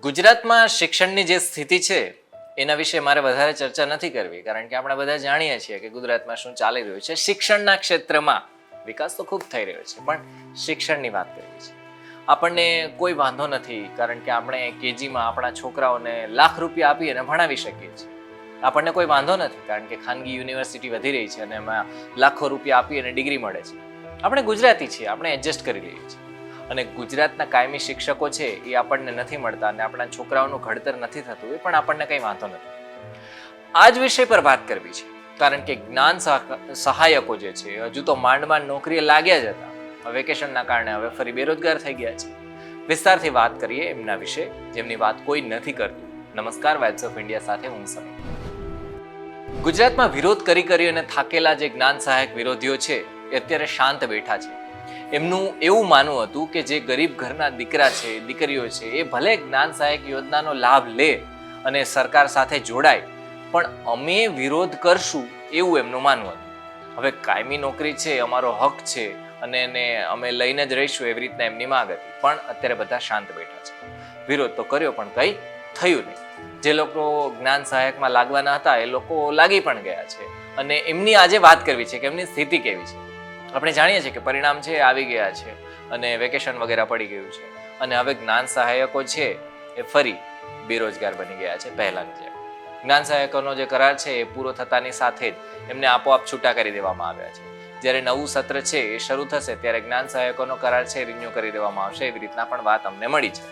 ગુજરાતમાં શિક્ષણની જે સ્થિતિ છે એના વિશે મારે વધારે ચર્ચા નથી કરવી, કારણ કે આપણે બધા જાણીએ છીએ કે ગુજરાતમાં શું ચાલી રહ્યું છે. શિક્ષણના ક્ષેત્રમાં વિકાસ તો ખૂબ થઈ રહ્યો છે, પણ શિક્ષણની વાત કરવી છે. આપણને કોઈ વાંધો નથી, કારણ કે આપણે કેજીમાં આપણા છોકરાઓને લાખ રૂપિયા આપી અને ભણાવી શકીએ છીએ. આપણને કોઈ વાંધો નથી, કારણ કે ખાનગી યુનિવર્સિટી વધી રહી છે અને એમાં લાખો રૂપિયા આપી અને ડિગ્રી મળે છે. આપણે ગુજરાતી છીએ, આપણે એડજસ્ટ કરી લઈએ છીએ. અને ગુજરાતના કાયમી શિક્ષકો છે એ આપણને નથી મળતા અને આપણા છોકરાઓનું ઘડતર નથી થતું, એ પણ આપણને કંઈ વાંધો નથી. આ જ વિષય પર વાત કરવી છે, કારણ કે જ્ઞાન સહાયકો જે છે હજુ તો માંડ નોકરીએ લાગ્યા જ હતા. વેકેશનના કારણે હવે ફરી બેરોજગાર થઈ ગયા છે. વિસ્તારથી વાત કરીએ એમના વિશે, જેમની વાત કોઈ નથી કરતું. નમસ્કાર, વાઇબ્સ ઓફ ઇન્ડિયા સાથે હું સમીર. ગુજરાતમાં વિરોધ કરી અને થાકેલા જે જ્ઞાન સહાયક વિરોધીઓ છે એ અત્યારે શાંત બેઠા છે. એમનું એવું માનવું હતું કે જે ગરીબ ઘરના દીકરા છે, દીકરીઓ છે, એ ભલે જ્ઞાન સહાયક યોજનાનો લાભ લે અને સરકાર સાથે જોડાય, પણ અમે વિરોધ કરશું એવું એમનું માનવું હતું. હવે કાયમી નોકરી છે, અમારો હક છે અને એને અમે લઈને જ રહીશું, એવી રીતના એમની માંગ હતી. પણ અત્યારે બધા શાંત બેઠા છે. વિરોધ તો કર્યો પણ કંઈ થયું નહીં. જે લોકો જ્ઞાન સહાયકમાં લાગવાના હતા એ લોકો લાગી પણ ગયા છે અને એમની આજે વાત કરવી છે કે એમની સ્થિતિ કેવી છે. આપણે જાણીએ છીએ કે પરિણામ છે આવી ગયા છે અને વેકેશન વગેરે પડી ગયું છે અને હવે જ્ઞાન સહાયકો છે એ ફરી બેરોજગાર બની ગયા છે પહેલાની જેમ. જ્ઞાન સહાયકોનો જે કરાર છે એ પૂરો થતાની સાથે જ એમને આપોઆપ છૂટા કરી દેવામાં આવ્યા છે. જ્યારે નવું સત્ર છે એ શરૂ થશે ત્યારે જ્ઞાન સહાયકોનો કરાર છે રિન્યુ કરી દેવામાં આવશે, એવી રીતના પણ વાત અમને મળી છે.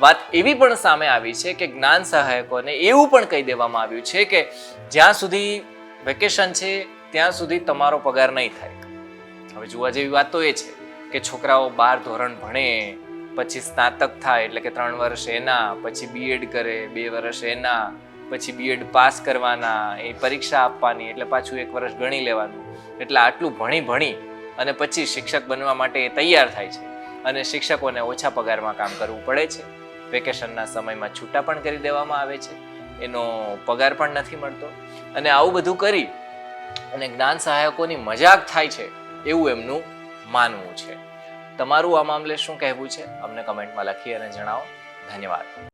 વાત એવી પણ સામે આવી છે કે જ્ઞાન સહાયકોને એવું પણ કહી દેવામાં આવ્યું છે કે જ્યાં સુધી વેકેશન છે ત્યાં સુધી તમારો પગાર નહીં થાય. હવે જોવા જેવી વાત તો એ છે કે છોકરાઓ 12 ધોરણ ભણે, પછી સ્નાતક થાય એટલે કે 3 વર્ષ એના, પછી બીએડ કરે 2 વર્ષ એના, પછી બીએડ પાસ કરવાના, એ પરીક્ષા આપવાની એટલે પાછું 1 વર્ષ ગણી લેવાનું. એટલે આટલું ભણી અને પછી શિક્ષક બનવા માટે એ તૈયાર થાય છે અને શિક્ષકોને ઓછા પગારમાં કામ કરવું પડે છે. વેકેશનના સમયમાં છૂટા પણ કરી દેવામાં આવે છે, એનો પગાર પણ નથી મળતો અને આવું બધું કરી અને જ્ઞાન સહાયકોની મજાક થાય છે એવું એમનું માનવું છે. તમારું આ મામલે શું કહેવું છે અમને કમેન્ટમાં લખી અને જણાવો. ધન્યવાદ.